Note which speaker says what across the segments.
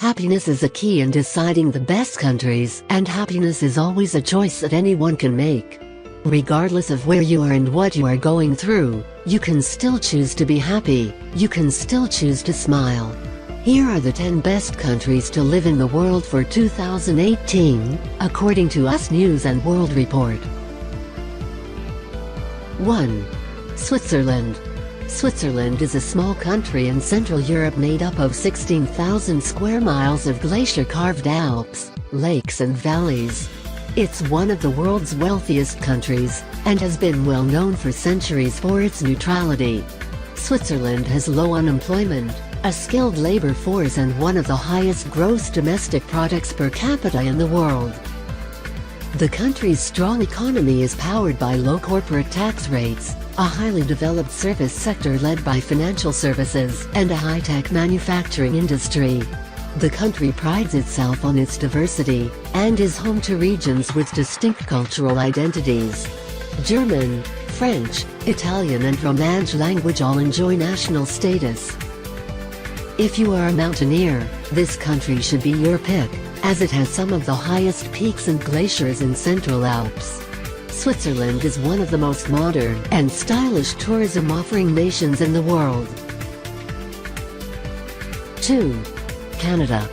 Speaker 1: Happiness is a key in deciding the best countries, and happiness is always a choice that anyone can make. Regardless of where you are and what you are going through, you can still choose to be happy, you can still choose to smile. Here are the 10 best countries to live in the world for 2018, according to US News & World Report. 1. Switzerland. Switzerland is a small country in Central Europe made up of 16,000 square miles of glacier-carved Alps, lakes and valleys. It's one of the world's wealthiest countries, and has been well known for centuries for its neutrality. Switzerland has low unemployment, a skilled labor force and one of the highest gross domestic products per capita in the world. The country's strong economy is powered by low corporate tax rates, a highly developed service sector led by financial services, and a high-tech manufacturing industry. The country prides itself on its diversity, and is home to regions with distinct cultural identities. German, French, Italian and Romance language all enjoy national status. If you are a mountaineer, this country should be your pick, as it has some of the highest peaks and glaciers in Central Alps. Switzerland is one of the most modern and stylish tourism offering nations in the world. 2. Canada.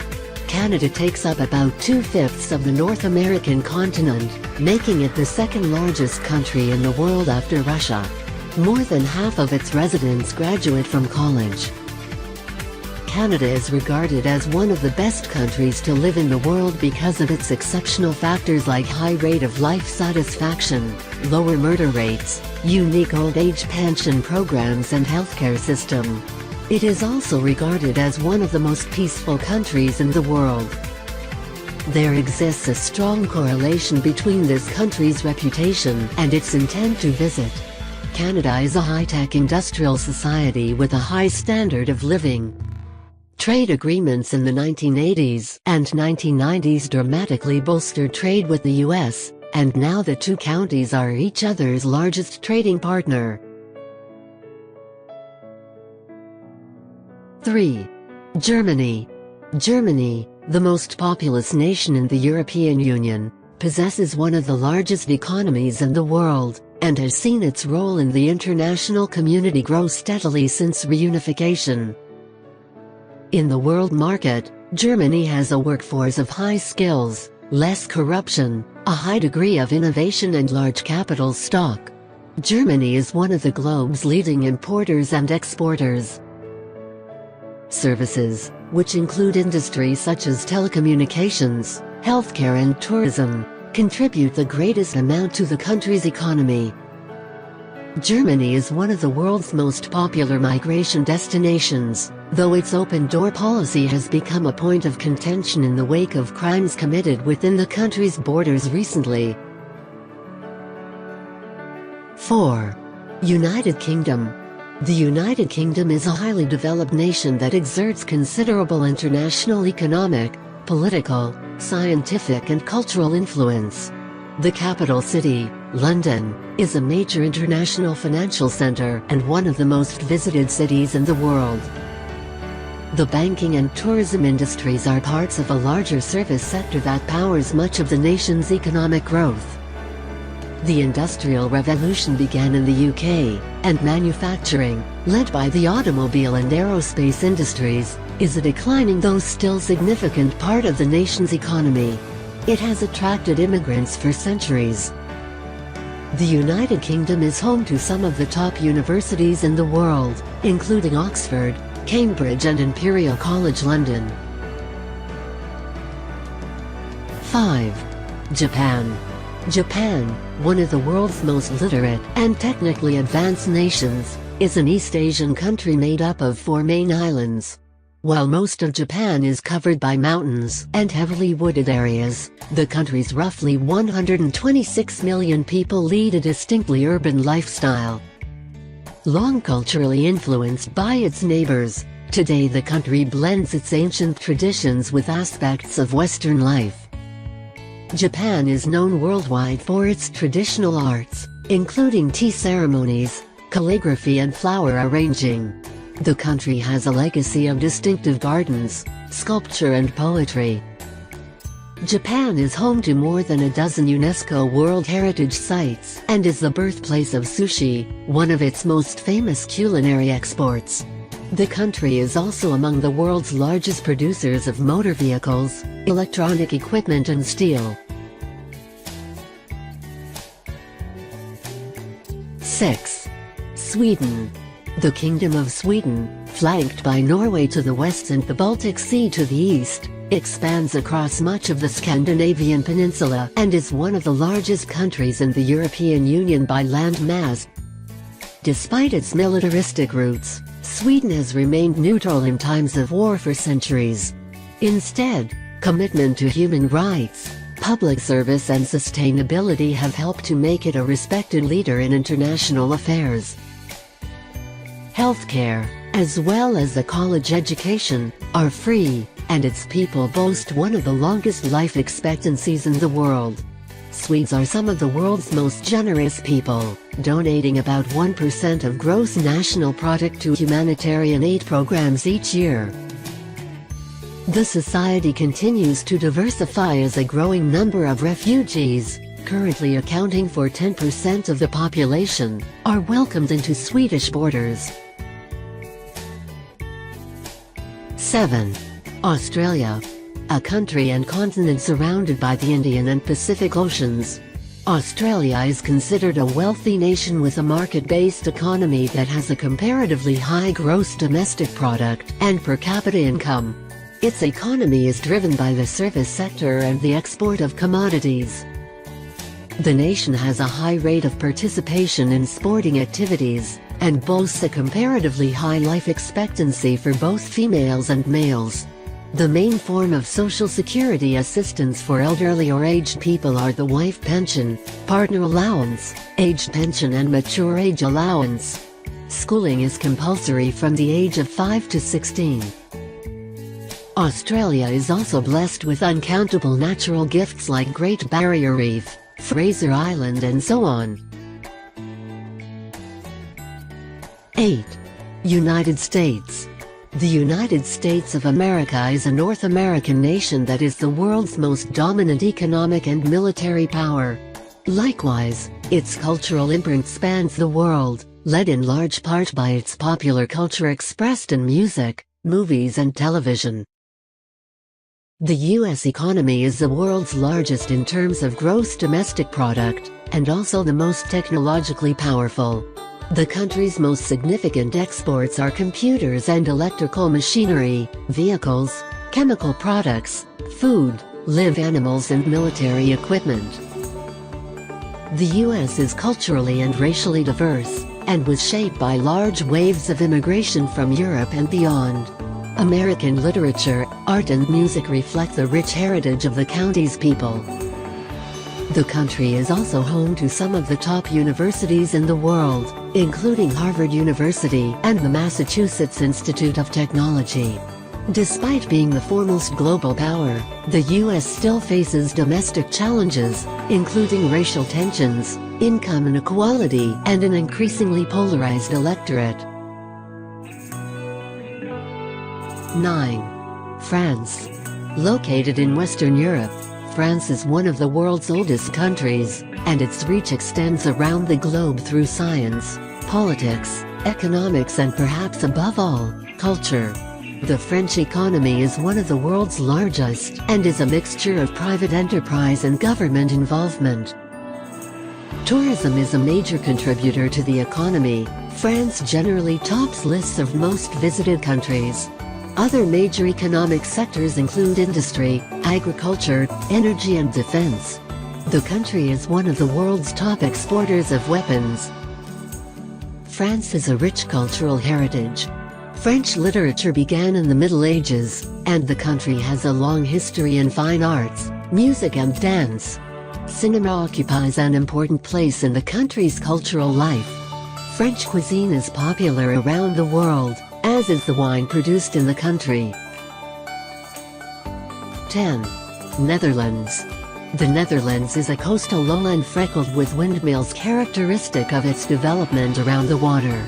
Speaker 1: Canada takes up about 2/5 of the North American continent, making it the second largest country in the world after Russia. More than half of its residents graduate from college. Canada is regarded as one of the best countries to live in the world because of its exceptional factors like high rate of life satisfaction, lower murder rates, unique old age pension programs and healthcare system. It is also regarded as one of the most peaceful countries in the world. There exists a strong correlation between this country's reputation and its intent to visit. Canada is a high-tech industrial society with a high standard of living. Trade agreements in the 1980s and 1990s dramatically bolstered trade with the US, and now the two countries are each other's largest trading partner. 3. Germany. Germany, the most populous nation in the European Union, possesses one of the largest economies in the world, and has seen its role in the international community grow steadily since reunification. In the world market, Germany has a workforce of high skills, less corruption, a high degree of innovation and large capital stock. Germany is one of the globe's leading importers and exporters. Services, which include industries such as telecommunications, healthcare and tourism, contribute the greatest amount to the country's economy. Germany is one of the world's most popular migration destinations, though its open-door policy has become a point of contention in the wake of crimes committed within the country's borders recently. 4. United Kingdom. The United Kingdom is a highly developed nation that exerts considerable international economic, political, scientific and cultural influence. The capital city, London, is a major international financial center and one of the most visited cities in the world. The banking and tourism industries are parts of a larger service sector that powers much of the nation's economic growth. The Industrial Revolution began in the UK, and manufacturing, led by the automobile and aerospace industries, is a declining though still significant part of the nation's economy. It has attracted immigrants for centuries. The United Kingdom is home to some of the top universities in the world, including Oxford, Cambridge and Imperial College London. 5. Japan. Japan, one of the world's most literate and technically advanced nations, is an East Asian country made up of 4 main islands. While most of Japan is covered by mountains and heavily wooded areas, the country's roughly 126 million people lead a distinctly urban lifestyle. Long culturally influenced by its neighbors, today the country blends its ancient traditions with aspects of Western life. Japan is known worldwide for its traditional arts, including tea ceremonies, calligraphy and flower arranging. The country has a legacy of distinctive gardens, sculpture and poetry. Japan is home to more than a dozen UNESCO World Heritage Sites and is the birthplace of sushi, one of its most famous culinary exports. The country is also among the world's largest producers of motor vehicles, electronic equipment and steel. 6. Sweden. The Kingdom of Sweden, flanked by Norway to the west and the Baltic Sea to the east, expands across much of the Scandinavian peninsula and is one of the largest countries in the European Union by land mass. Despite its militaristic roots, Sweden has remained neutral in times of war for centuries. Instead, commitment to human rights, public service and sustainability have helped to make it a respected leader in international affairs. Healthcare, as well as a college education, are free, and its people boast one of the longest life expectancies in the world. Swedes are some of the world's most generous people, donating about 1% of gross national product to humanitarian aid programs each year. The society continues to diversify as a growing number of refugees, currently accounting for 10% of the population, are welcomed into Swedish borders. 7. Australia. A country and continent surrounded by the Indian and Pacific Oceans. Australia is considered a wealthy nation with a market-based economy that has a comparatively high gross domestic product and per capita income. Its economy is driven by the service sector and the export of commodities. The nation has a high rate of participation in sporting activities, and boasts a comparatively high life expectancy for both females and males. The main form of social security assistance for elderly or aged people are the wife pension, partner allowance, aged pension and mature age allowance. Schooling is compulsory from the age of 5 to 16. Australia is also blessed with uncountable natural gifts like Great Barrier Reef, Fraser Island and so on. 8. United States. The United States of America is a North American nation that is the world's most dominant economic and military power. Likewise, its cultural imprint spans the world, led in large part by its popular culture expressed in music, movies and television. The U.S. economy is the world's largest in terms of gross domestic product, and also the most technologically powerful. The country's most significant exports are computers and electrical machinery, vehicles, chemical products, food, live animals and military equipment. The U.S. is culturally and racially diverse, and was shaped by large waves of immigration from Europe and beyond. American literature, art and music reflect the rich heritage of the county's people. The country is also home to some of the top universities in the world, including Harvard University and the Massachusetts Institute of Technology. Despite being the foremost global power, the U.S. still faces domestic challenges, including racial tensions, income inequality, and an increasingly polarized electorate. 9. France. Located in Western Europe, France is one of the world's oldest countries, and its reach extends around the globe through science, politics, economics and perhaps above all, culture. The French economy is one of the world's largest and is a mixture of private enterprise and government involvement. Tourism is a major contributor to the economy. France generally tops lists of most visited countries. Other major economic sectors include industry, agriculture, energy and defense. The country is one of the world's top exporters of weapons. France has a rich cultural heritage. French literature began in the Middle Ages, and the country has a long history in fine arts, music and dance. Cinema occupies an important place in the country's cultural life. French cuisine is popular around the world, as is the wine produced in the country. 10. Netherlands. The Netherlands is a coastal lowland freckled with windmills characteristic of its development around the water.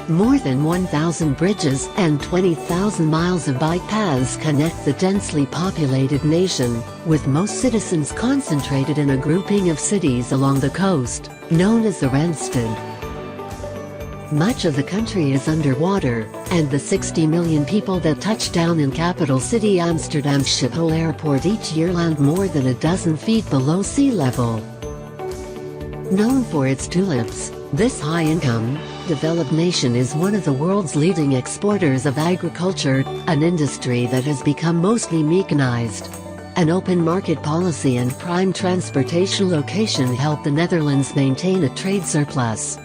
Speaker 1: More than 1,000 bridges and 20,000 miles of bike paths connect the densely populated nation, with most citizens concentrated in a grouping of cities along the coast, known as the Randstad. Much of the country is underwater, and the 60 million people that touch down in capital city Amsterdam Schiphol Airport each year land more than a dozen feet below sea level. Known for its tulips, this high-income, developed nation is one of the world's leading exporters of agriculture, an industry that has become mostly mechanized. An open market policy and prime transportation location help the Netherlands maintain a trade surplus.